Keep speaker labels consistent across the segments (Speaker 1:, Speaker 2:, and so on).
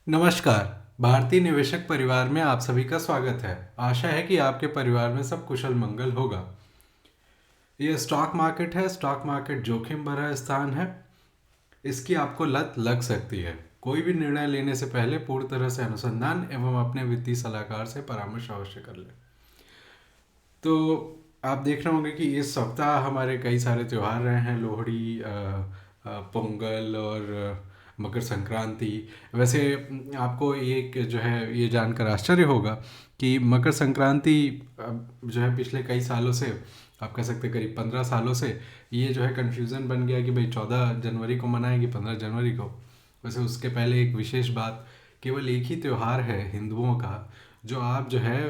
Speaker 1: नमस्कार। भारतीय निवेशक परिवार में आप सभी का स्वागत है। आशा है कि आपके परिवार में सब कुशल मंगल होगा। ये स्टॉक मार्केट है। स्टॉक मार्केट जोखिम भरा स्थान है। इसकी आपको लत लग सकती है। कोई भी निर्णय लेने से पहले पूर्ण तरह से अनुसंधान एवं अपने वित्तीय सलाहकार से परामर्श अवश्य कर लें। तो आप देख रहे होंगे कि इस सप्ताह हमारे कई सारे त्यौहार रहे हैं। लोहड़ी, पोंगल और मकर संक्रांति। वैसे आपको एक जो है ये जानकर आश्चर्य होगा कि मकर संक्रांति जो है पिछले कई सालों से, आप कह सकते हैं करीब 15 सालों से, ये जो है कन्फ्यूज़न बन गया कि भाई 14 जनवरी को मनाएंगे 15 जनवरी को। वैसे उसके पहले एक विशेष बात, केवल एक ही त्यौहार है हिंदुओं का जो आप जो है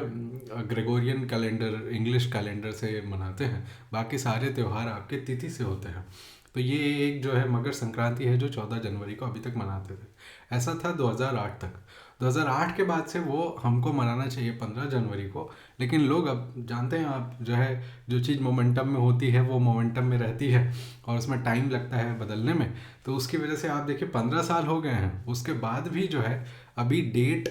Speaker 1: ग्रेगोरियन कैलेंडर, इंग्लिश कैलेंडर से मनाते हैं। बाकी सारे त्यौहार आपके तिथि से होते हैं। तो ये एक जो है मकर संक्रांति है जो 14 जनवरी को अभी तक मनाते थे। ऐसा था 2008 तक। 2008 के बाद से वो हमको मनाना चाहिए 15 जनवरी को। लेकिन लोग, अब जानते हैं आप, जो है जो चीज़ मोमेंटम में होती है वो मोमेंटम में रहती है और उसमें टाइम लगता है बदलने में। तो उसकी वजह से आप देखिए 15 साल हो गए हैं, उसके बाद भी जो है अभी डेट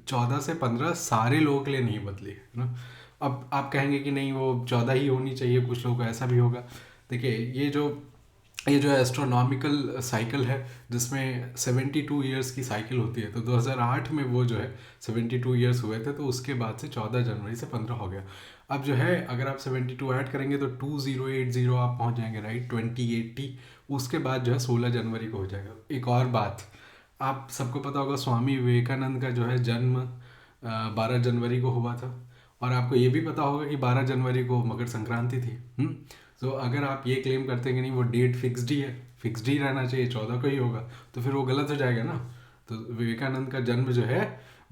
Speaker 1: 14 से 15 सारे लोगों के लिए नहीं बदली है ना। अब आप कहेंगे कि नहीं वो 14 ही होनी चाहिए, कुछ लोगों को ऐसा भी होगा। देखिए ये जो एस्ट्रोनॉमिकल साइकिल है जिसमें 72 ईयर्स की साइकिल होती है, तो 2008 में वो जो है 72 ईयर्स हुए थे, तो उसके बाद से 14 जनवरी से 15 हो गया। अब जो है अगर आप 72 ऐड करेंगे तो 2080 आप पहुंच जाएंगे, राइट, 2080। उसके बाद जो है 16 जनवरी को हो जाएगा। एक और बात, आप सबको पता होगा स्वामी विवेकानंद का जो है जन्म 12 जनवरी को हुआ था। और आपको ये भी पता होगा कि 12 जनवरी को मकर संक्रांति थी। तो अगर आप ये क्लेम करते हैं कि नहीं वो डेट फिक्स्ड ही है, फिक्स्ड ही रहना चाहिए, 14 को ही होगा, तो फिर वो गलत हो जाएगा ना। तो विवेकानंद का जन्म जो है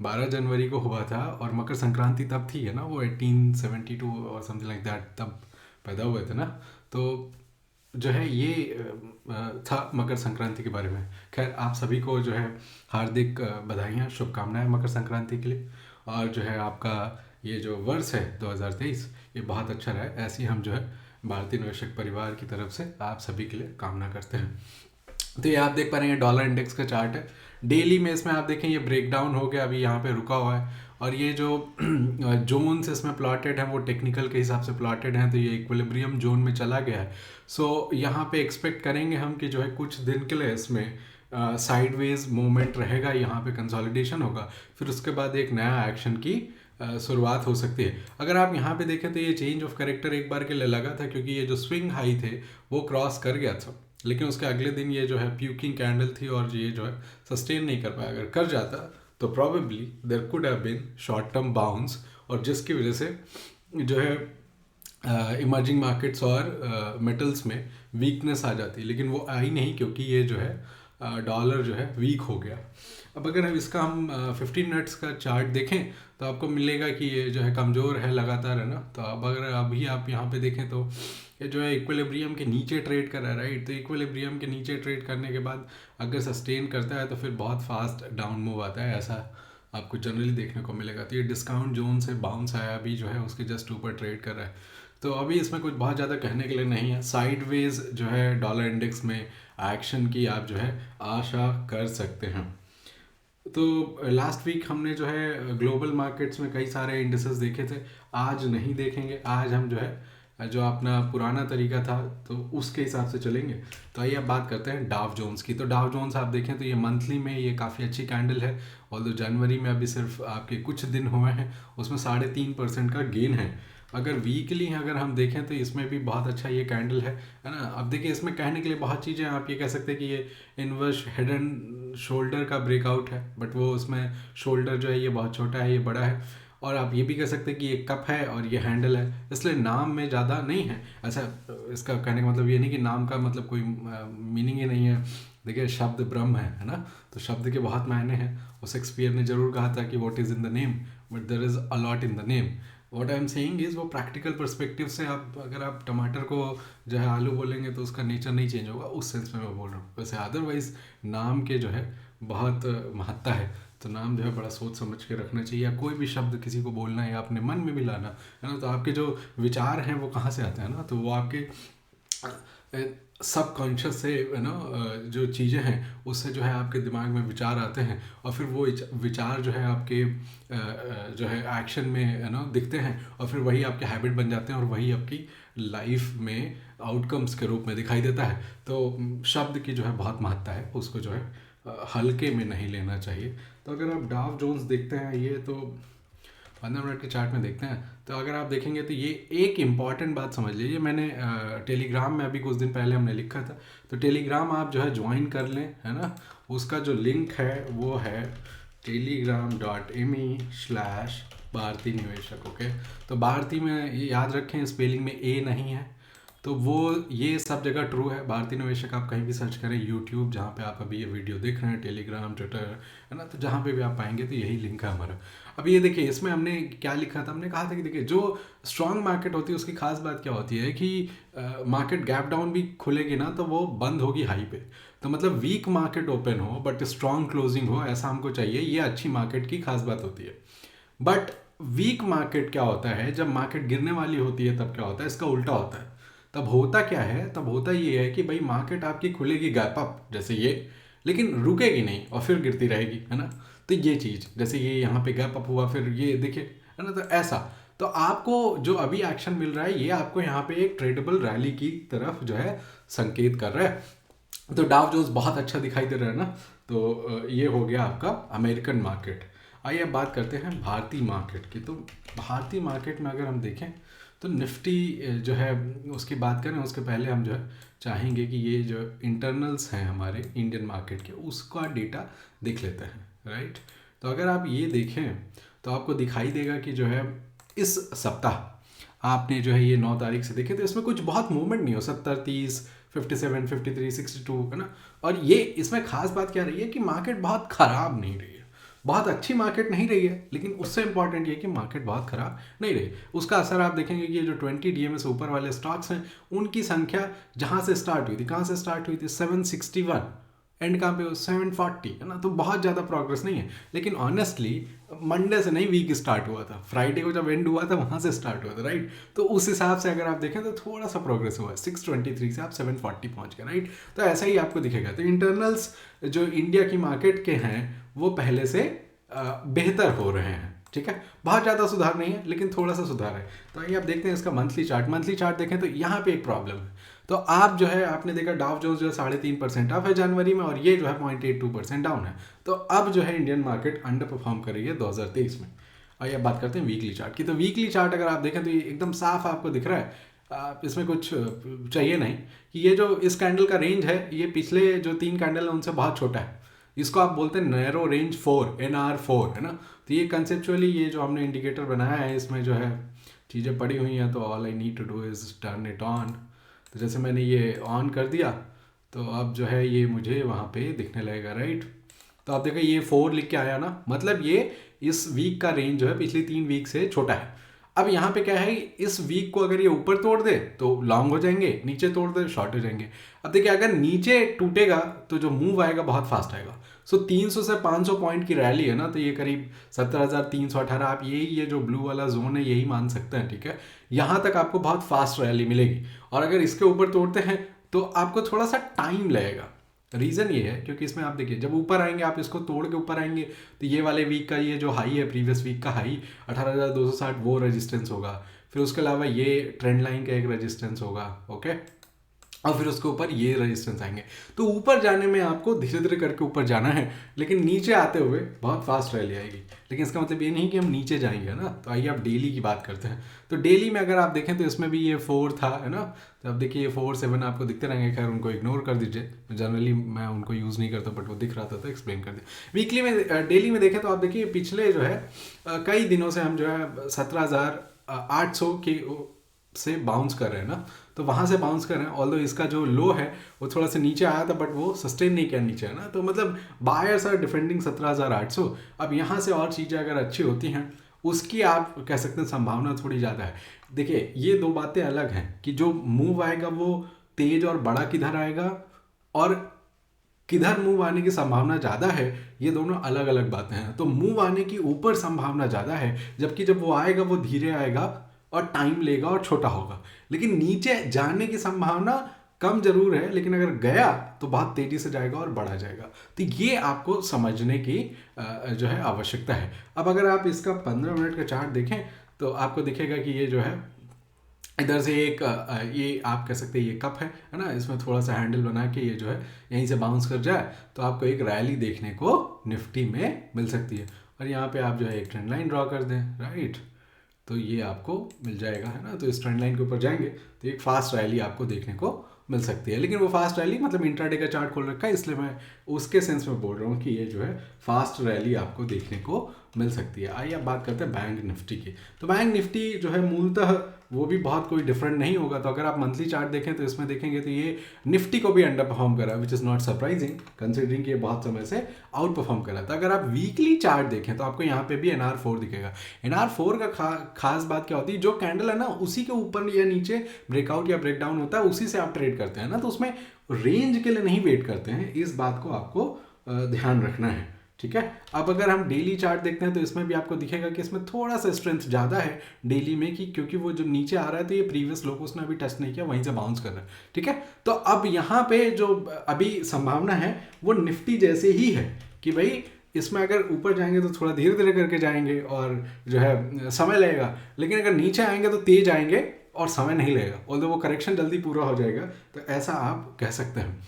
Speaker 1: 12 जनवरी को हुआ था और मकर संक्रांति तब थी है ना, वो 1872 और समथिंग लाइक दैट, तब पैदा हुए थे ना। तो जो है ये था मकर संक्रांति के बारे में। खैर, आप सभी को जो है हार्दिक बधाइयाँ, शुभकामनाएं मकर संक्रांति के लिए। और जो है आपका ये जो वर्ष है 2023, ये बहुत अच्छा रहा। ऐसी हम जो है भारतीय निवेशक परिवार की तरफ से आप सभी के लिए कामना करते हैं। तो ये आप देख पा रहे हैं डॉलर इंडेक्स का चार्ट है। डेली में इसमें आप देखें ये ब्रेक डाउन हो गया, अभी यहाँ पे रुका हुआ है। और ये जो जोन्स इसमें प्लॉटेड हैं वो टेक्निकल के हिसाब से प्लॉटेड हैं, तो ये इक्विलिब्रियम जोन में चला गया है। सो यहाँ पे एक्सपेक्ट करेंगे हम कि जो है कुछ दिन के लिए इसमें साइडवेज मूवमेंट रहेगा, यहाँ पे कंसोलिडेशन होगा, फिर उसके बाद एक नया एक्शन की शुरुआत हो सकती है। अगर आप यहाँ पे देखें तो ये चेंज ऑफ कैरेक्टर एक बार के लिए लगा था, क्योंकि ये जो स्विंग हाई थे वो क्रॉस कर गया था, लेकिन उसके अगले दिन ये जो है प्यूकिंग कैंडल थी और ये जो है सस्टेन नहीं कर पाया। अगर कर जाता तो probably there could have been short term bounce, और जिसकी वजह से जो है इमर्जिंग मार्केट्स और मेटल्स में वीकनेस आ जाती, लेकिन वो आई नहीं, क्योंकि ये जो है डॉलर जो है वीक हो गया। अब अगर इसका हम 15 मिनट्स का चार्ट देखें तो आपको मिलेगा कि ये जो है कमज़ोर है लगातार, है ना। तो अब अगर अभी आप यहाँ पे देखें तो ये जो है इक्विलिब्रियम के नीचे ट्रेड कर रहा है, राइट। तो इक्विलिब्रियम के नीचे ट्रेड करने के बाद अगर सस्टेन करता है तो फिर बहुत फास्ट डाउन मूव आता है, ऐसा आपको जनरली देखने को मिलेगा। तो ये डिस्काउंट जोन से बाउंस आया, अभी जो है उसके जस्ट ऊपर ट्रेड कर रहा है। तो अभी इसमें कुछ बहुत ज़्यादा कहने के लिए नहीं है। साइडवेज जो है डॉलर इंडेक्स में एक्शन की आप जो है आशा कर सकते हैं। तो लास्ट वीक हमने जो है ग्लोबल मार्केट्स में कई सारे इंडिसेस देखे थे। आज नहीं देखेंगे, आज हम जो है जो अपना पुराना तरीका था तो उसके हिसाब से चलेंगे। तो आइए अब बात करते हैं डाव जोन्स की। तो डाव जोन्स आप देखें तो ये मंथली में ये काफ़ी अच्छी कैंडल है, और जनवरी में अभी सिर्फ आपके कुछ दिन हुए हैं, उसमें 3.5% का गेन है। अगर वीकली अगर हम देखें तो इसमें भी बहुत अच्छा ये कैंडल है ना। अब देखिए इसमें कहने के लिए बहुत चीज़ें, आप ये कह सकते हैं कि ये इन्वर्स हेड एंड शोल्डर का ब्रेकआउट है, बट वो उसमें शोल्डर जो है ये बहुत छोटा है, ये बड़ा है। और आप ये भी कह सकते हैं कि ये कप है और ये हैंडल है, इसलिए नाम में ज़्यादा नहीं है ऐसा। इसका कहने का मतलब ये नहीं कि नाम का मतलब कोई मीनिंग ही नहीं है। देखिए शब्द ब्रह्म है ना, तो शब्द के बहुत मायने हैं। और शेक्सपियर ने ज़रूर कहा था कि what is in the name, but there is a lot in the name. What I am saying is वो प्रैक्टिकल पर्सपेक्टिव से आप अगर आप टमाटर को जो है आलू बोलेंगे तो उसका नेचर नहीं चेंज होगा, उस सेंस में मैं बोल रहा हूँ। वैसे अदरवाइज नाम के जो है बहुत महत्ता है, तो नाम जो है बड़ा सोच समझ के रखना चाहिए। या कोई भी शब्द किसी को बोलना है या अपने मन में भी लाना है ना, तो आपके जो विचार हैं वो कहाँ से आते हैं ना, तो वो आपके सबकॉन्शियस से जो चीज़ें हैं उससे जो है आपके दिमाग में विचार आते हैं, और फिर वो विचार जो है आपके जो है एक्शन में दिखते हैं, और फिर वही आपके हैबिट बन जाते हैं, और वही आपकी लाइफ में आउटकम्स के रूप में दिखाई देता है। तो शब्द की जो है बहुत महत्ता है, उसको जो है हल्के में नहीं लेना चाहिए। तो अगर आप डाव जोन्स देखते हैं, ये तो 15 मिनट के चार्ट में देखते हैं, तो अगर आप देखेंगे तो ये एक इम्पॉर्टेंट बात समझ लीजिए। मैंने टेलीग्राम में अभी कुछ दिन पहले हमने लिखा था, तो टेलीग्राम आप जो है ज्वाइन कर लें, है ना। उसका जो लिंक है वो है telegram.me/भारती निवेशक। ओके, तो भारती में ये याद रखें, स्पेलिंग में ए नहीं है, तो वो ये सब जगह ट्रू है। भारतीय निवेशक आप कहीं भी सर्च करें, यूट्यूब जहाँ पे आप अभी ये वीडियो देख रहे हैं, टेलीग्राम, ट्विटर, है ना, तो जहाँ पे भी आप पाएंगे तो यही लिंक है हमारा। अब ये देखिए, इसमें हमने क्या लिखा था, हमने कहा था कि देखिए जो स्ट्रांग मार्केट होती है उसकी खास बात क्या होती है कि मार्केट गैप डाउन भी खुलेगी ना तो वो बंद होगी हाई पे। तो मतलब वीक मार्केट ओपन हो बट स्ट्रांग क्लोजिंग हो, ऐसा हमको चाहिए। ये अच्छी मार्केट की खास बात होती है। बट वीक मार्केट क्या होता है, जब मार्केट गिरने वाली होती है तब क्या होता है, इसका उल्टा होता है। तब होता क्या है, तब होता ये है कि भाई मार्केट आपकी खुलेगी गैप अप जैसे ये, लेकिन रुकेगी नहीं और फिर गिरती रहेगी, है ना। तो ये चीज़, जैसे ये यहाँ पे गैप अप हुआ, फिर ये देखिए, है ना, तो ऐसा। तो आपको जो अभी एक्शन मिल रहा है ये आपको यहाँ पे एक ट्रेडेबल रैली की तरफ जो है संकेत कर रहा है। तो डाव जोन्स बहुत अच्छा दिखाई दे रहा है ना। तो ये हो गया आपका अमेरिकन मार्केट। आइए अब बात करते हैं भारतीय मार्केट की। तो भारतीय मार्केट में अगर हम देखें तो निफ्टी जो है उसकी बात करें, उसके पहले हम जो है चाहेंगे कि ये जो इंटरनल्स हैं हमारे इंडियन मार्केट के, उसका डेटा देख लेते हैं, राइट। तो अगर आप ये देखें तो आपको दिखाई देगा कि जो है इस सप्ताह आपने जो है ये 9 तारीख से देखे तो इसमें कुछ बहुत मूवमेंट नहीं हो, 70, 30, 57, 53, 62, है ना। और ये इसमें खास बात क्या रही है कि मार्केट बहुत ख़राब नहीं रही है, बहुत अच्छी मार्केट नहीं रही है, लेकिन उससे इंपॉर्टेंट ये कि मार्केट बहुत खराब नहीं रही। उसका असर आप देखेंगे कि ये जो 20 डीएमए से ऊपर वाले स्टॉक्स हैं उनकी संख्या जहाँ से स्टार्ट हुई थी, कहाँ से स्टार्ट हुई थी, 761, एंड कहाँ पे 740, है ना। तो बहुत ज़्यादा प्रोग्रेस नहीं है। लेकिन ऑनेस्टली मंडे से नहीं वीक स्टार्ट हुआ था, फ्राइडे को जब एंड हुआ था वहाँ से स्टार्ट हुआ था, राइट। तो उस हिसाब से अगर आप देखें तो थोड़ा सा प्रोग्रेस हुआ है, 623 से आप 740 पहुँच गए, राइट। तो ऐसा ही आपको दिखेगा। तो इंटरनल्स जो इंडिया की मार्केट के हैं वो पहले से बेहतर हो रहे हैं, ठीक है। बहुत ज़्यादा सुधार नहीं है लेकिन थोड़ा सा सुधार है। तो आइए आप देखते हैं इसका मंथली चार्ट देखें तो यहाँ पे एक प्रॉब्लम है। तो आप जो है आपने देखा डाव जोन्स जो है 3.5% अप है जनवरी में, और ये जो है 0.82% डाउन है। तो अब जो है इंडियन मार्केट अंडर परफॉर्म कर रही है 2023 में। आइए अब बात करते हैं वीकली चार्ट की। तो वीकली चार्ट अगर आप देखें तो ये एकदम साफ आपको दिख रहा है, इसमें कुछ चाहिए नहीं कि ये जो इस कैंडल का रेंज है ये पिछले जो 3 कैंडल है उनसे बहुत छोटा है। इसको आप बोलते हैं नैरो रेंज 4, NR4, है ना। तो ये कंसेप्चुअली ये जो हमने इंडिकेटर बनाया है इसमें जो है चीज़ें पड़ी हुई हैं, तो all I need to do is turn it on. तो जैसे मैंने ये ऑन कर दिया तो अब जो है ये मुझे वहाँ पे दिखने लगेगा, राइट। तो आप देखो ये 4 लिख के आया ना, मतलब ये इस वीक का रेंज जो है पिछली 3 वीक से छोटा है। अब यहाँ पे क्या है, इस वीक को अगर ये ऊपर तोड़ दे तो लॉन्ग हो जाएंगे, नीचे तोड़ दे शॉर्ट हो जाएंगे। अब देखिए अगर नीचे टूटेगा तो जो मूव आएगा बहुत फास्ट आएगा। सो 300 से 500 पॉइंट की रैली है ना, तो ये करीब 17,318, आप यही ये जो ब्लू वाला जोन है यही मान सकते हैं, ठीक है। यहाँ तक आपको बहुत फास्ट रैली मिलेगी, और अगर इसके ऊपर तोड़ते हैं तो आपको थोड़ा सा टाइम लगेगा। रीज़न ये है क्योंकि इसमें आप देखिए जब ऊपर आएंगे, आप इसको तोड़ के ऊपर आएंगे तो ये वाले वीक का ये जो हाई है, प्रीवियस वीक का हाई 18,260, वो रेजिस्टेंस होगा। फिर उसके अलावा ये ट्रेंड लाइन का एक रेजिस्टेंस होगा, ओके, और फिर उसके ऊपर ये रेजिस्टेंस आएंगे। तो ऊपर जाने में आपको धीरे धीरे करके ऊपर जाना है, लेकिन नीचे आते हुए बहुत फास्ट रैली आएगी। लेकिन इसका मतलब ये नहीं कि हम नीचे जाएंगे ना। तो आइए आप डेली की बात करते हैं। तो डेली में अगर आप देखें तो इसमें भी ये 4 था, है ना। तो अब देखिए ये 4, 7 आपको दिखते रहेंगे, खैर उनको इग्नोर कर दीजिए, जनरली मैं उनको यूज़ नहीं करता, बट वो दिख रहा था तो एक्सप्लेन कर दिया। वीकली में डेली में देखें तो आप देखिए पिछले जो है कई दिनों से हम जो है 17,800 के से बाउंस कर रहे हैं ना। तो वहाँ से बाउंस कर रहे हैं, ऑल्दो इसका जो लो है वो थोड़ा सा नीचे आया था बट वो सस्टेन नहीं किया नीचे, है ना। तो मतलब बायर्स आर डिफेंडिंग 17,800। अब यहाँ से और चीज़ें अगर अच्छी होती हैं उसकी आप कह सकते हैं संभावना थोड़ी ज़्यादा है। देखिए ये दो बातें अलग हैं कि जो मूव आएगा वो तेज और बड़ा किधर आएगा और किधर मूव आने की संभावना ज़्यादा है, ये दोनों अलग अलग बातें हैं। तो मूव आने की ऊपर संभावना ज़्यादा है, जबकि जब वो आएगा वो धीरे आएगा और टाइम लेगा और छोटा होगा। लेकिन नीचे जाने की संभावना कम जरूर है, लेकिन अगर गया तो बहुत तेजी से जाएगा और बढ़ा जाएगा। तो ये आपको समझने की जो है आवश्यकता है। अब अगर आप इसका 15 मिनट का चार्ट देखें तो आपको दिखेगा कि ये जो है इधर से एक ये आप कह सकते हैं ये कप है ना, इसमें थोड़ा सा हैंडल बना के ये जो है यहीं से बाउंस कर जाए तो आपको एक रैली देखने को निफ्टी में मिल सकती है। और यहाँ पे आप जो है एक ट्रेंड लाइन ड्रॉ कर दें, राइट, तो ये आपको मिल जाएगा, है ना। तो इस ट्रेंड लाइन के ऊपर जाएंगे तो एक फास्ट रैली आपको देखने को मिल सकती है। लेकिन वो फास्ट रैली मतलब इंट्राडे का चार्ट खोल रखा है, इसलिए मैं उसके सेंस में बोल रहा हूँ कि ये जो है फास्ट रैली आपको देखने को मिल सकती है। आइए अब बात करते हैं बैंक निफ्टी की। तो बैंक निफ्टी जो है मूलतः वो भी बहुत कोई डिफरेंट नहीं होगा। तो अगर आप मंथली चार्ट देखें तो इसमें देखेंगे तो ये निफ्टी को भी अंडर परफॉर्म करा, which is not surprising considering कि ये बहुत समय से आउट परफॉर्म करा था। अगर आप वीकली चार्ट देखें तो आपको यहाँ पे भी NR4 दिखेगा। NR4 का खास बात क्या होती है, जो कैंडल है ना उसी के ऊपर या नीचे ब्रेकआउट या ब्रेकडाउन होता है, उसी से आप ट्रेड करते हैं ना, तो उसमें रेंज के लिए नहीं वेट करते हैं। इस बात को आपको ध्यान रखना है, ठीक है। अब अगर हम डेली चार्ट देखते हैं तो इसमें भी आपको दिखेगा कि इसमें थोड़ा सा स्ट्रेंथ ज़्यादा है डेली में, कि क्योंकि वो जो नीचे आ रहा है तो ये प्रीवियस लो को उसने अभी टच नहीं किया, वहीं से बाउंस कर रहा है, ठीक है। तो अब यहाँ पे जो अभी संभावना है वो निफ्टी जैसे ही है कि भाई इसमें अगर ऊपर जाएंगे तो थोड़ा धीरे धीरे करके जाएंगे और जो है समय लगेगा, लेकिन अगर नीचे आएंगे तो तेज आएंगे और समय नहीं लगेगा, और वो करेक्शन जल्दी पूरा हो जाएगा। तो ऐसा आप कह सकते हैं।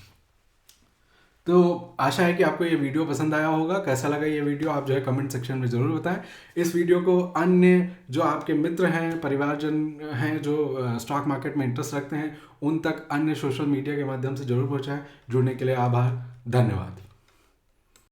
Speaker 1: तो आशा है कि आपको ये वीडियो पसंद आया होगा। कैसा लगा ये वीडियो आप जो है कमेंट सेक्शन में ज़रूर बताएं। इस वीडियो को अन्य जो आपके मित्र हैं, परिवारजन हैं जो स्टॉक मार्केट में इंटरेस्ट रखते हैं, उन तक अन्य सोशल मीडिया के माध्यम से ज़रूर पहुंचाएं। जुड़ने के लिए आभार, धन्यवाद।